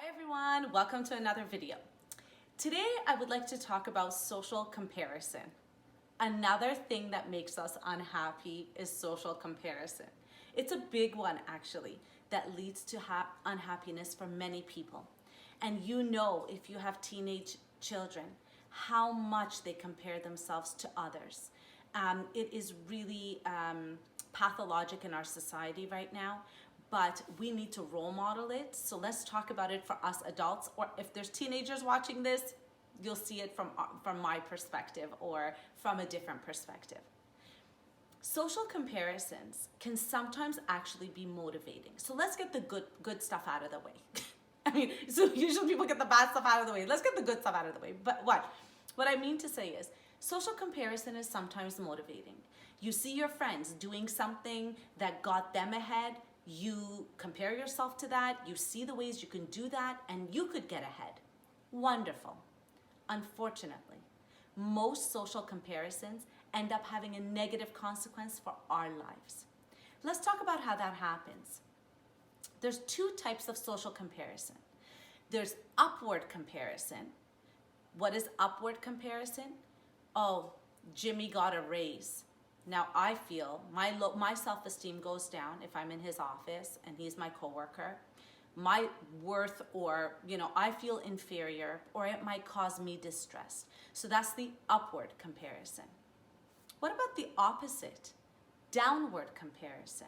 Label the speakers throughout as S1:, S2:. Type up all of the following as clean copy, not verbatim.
S1: Hi everyone, welcome to another video. Today I would like to talk about social comparison. Another thing that makes us unhappy is social comparison. It's a big one actually that leads to unhappiness for many people. And you know, if you have teenage children, how much they compare themselves to others. It is really pathologic in our society right now, but we need to role model it. So let's talk about it for us adults, or if there's teenagers watching this, you'll see it from my perspective or from a different perspective. Social comparisons can sometimes actually be motivating. So let's get the good stuff out of the way. I mean, so usually people get the bad stuff out of the way. Let's get the good stuff out of the way. But what I mean to say is, social comparison is sometimes motivating. You see your friends doing something that got them ahead. You compare yourself to that. You see the ways you can do that, and you could get ahead. Wonderful. Unfortunately, most social comparisons end up having a negative consequence for our lives. Let's talk about how that happens. There's two types of social comparison. There's upward comparison. What is upward comparison? Oh, Jimmy got a raise. Now I feel my self-esteem goes down if I'm in his office and he's my coworker. My worth, or I feel inferior, or it might cause me distress. So that's the upward comparison. What about the opposite? Downward comparison.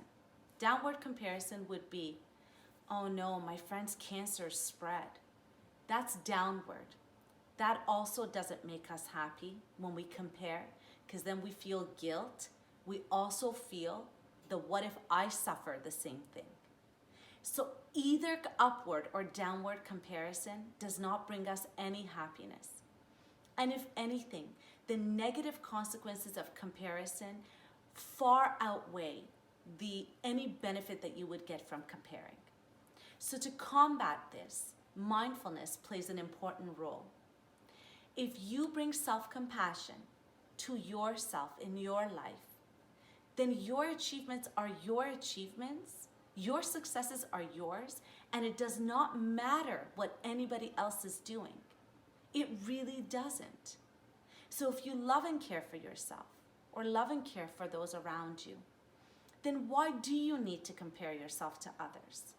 S1: Downward comparison would be, oh no, my friend's cancer spread. That's downward. That also doesn't make us happy when we compare, because then we feel guilt. We also feel the what if I suffer the same thing. So either upward or downward comparison does not bring us any happiness. And if anything, the negative consequences of comparison far outweigh any benefit that you would get from comparing. So to combat this, mindfulness plays an important role. If you bring self-compassion to yourself in your life, then your achievements are your achievements, your successes are yours, and it does not matter what anybody else is doing. It really doesn't. So if you love and care for yourself, or love and care for those around you, then why do you need to compare yourself to others?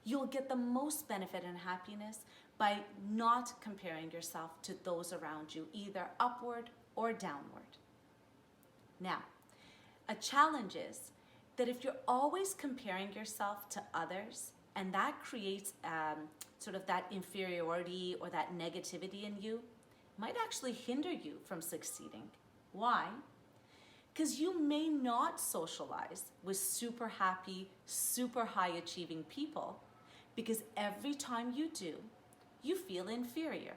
S1: You'll get the most benefit and happiness by not comparing yourself to those around you, either upward or downward. Now, a challenge is that if you're always comparing yourself to others, and that creates sort of that inferiority or that negativity in you, might actually hinder you from succeeding. Why? Because you may not socialize with super happy, super high achieving people, because every time you do, you feel inferior.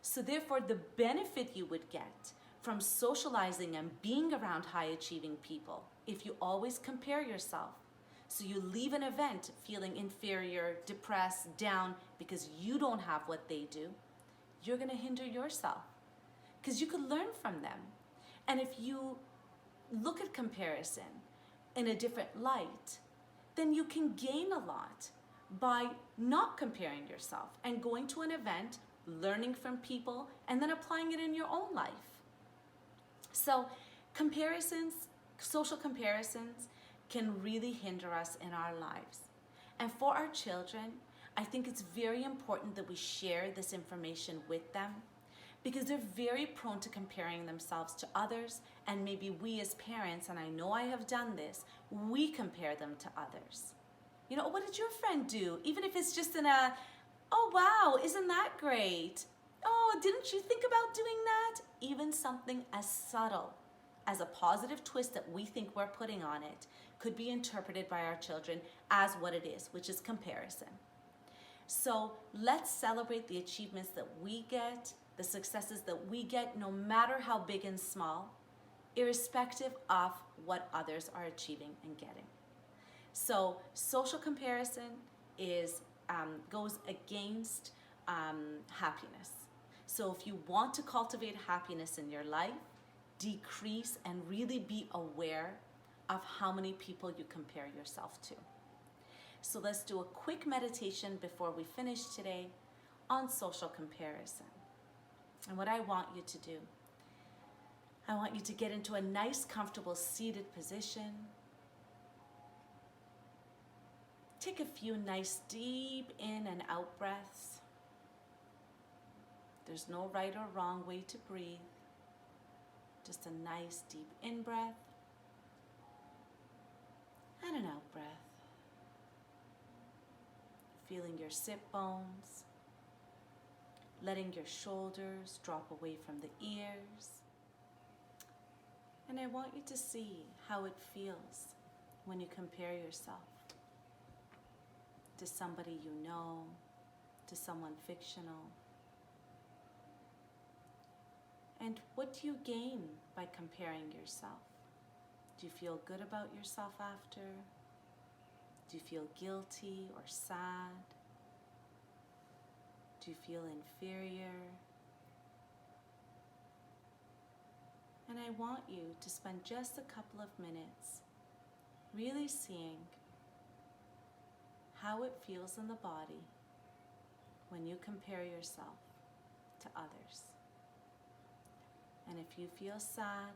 S1: So therefore, the benefit you would get from socializing and being around high achieving people, if you always compare yourself, so you leave an event feeling inferior, depressed, down because you don't have what they do, you're going to hinder yourself, because you could learn from them. And if you look at comparison in a different light, then you can gain a lot by not comparing yourself and going to an event, learning from people, and then applying it in your own life. So comparisons, social comparisons, can really hinder us in our lives. And for our children, I think it's very important that we share this information with them, because they're very prone to comparing themselves to others, and maybe we as parents, and I know I have done this, we compare them to others. What did your friend do? Even if it's just in a, oh wow, isn't that great? Oh, didn't you think about doing that? Even something as subtle as a positive twist that we think we're putting on it could be interpreted by our children as what it is, which is comparison. So let's celebrate the achievements that we get, the successes that we get, no matter how big and small, irrespective of what others are achieving and getting. So social comparison goes against happiness. So if you want to cultivate happiness in your life, decrease and really be aware of how many people you compare yourself to. So let's do a quick meditation before we finish today on social comparison. And what I want you to do, I want you to get into a nice, comfortable seated position. Take a few nice deep in and out breaths. There's no right or wrong way to breathe. Just a nice deep in breath and an out breath. Feeling your sit bones, letting your shoulders drop away from the ears. And I want you to see how it feels when you compare yourself to somebody you know, to someone fictional. And what do you gain by comparing yourself? Do you feel good about yourself after? Do you feel guilty or sad? Do you feel inferior? And I want you to spend just a couple of minutes really seeing how it feels in the body when you compare yourself to others. And if you feel sad,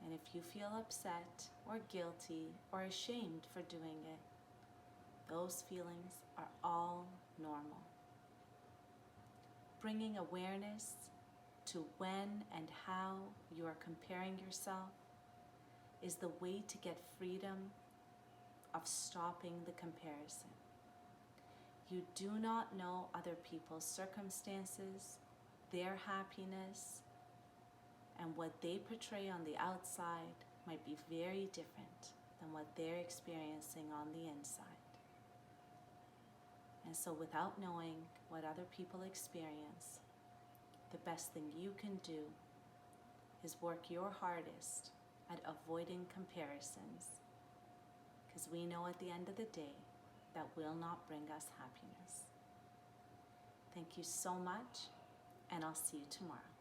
S1: and if you feel upset or guilty or ashamed for doing it, those feelings are all normal. Bringing awareness to when and how you are comparing yourself is the way to get freedom of stopping the comparison. You do not know other people's circumstances, their happiness, and what they portray on the outside might be very different than what they're experiencing on the inside. And so without knowing what other people experience, the best thing you can do is work your hardest at avoiding comparisons, because we know at the end of the day that will not bring us happiness. Thank you so much, and I'll see you tomorrow.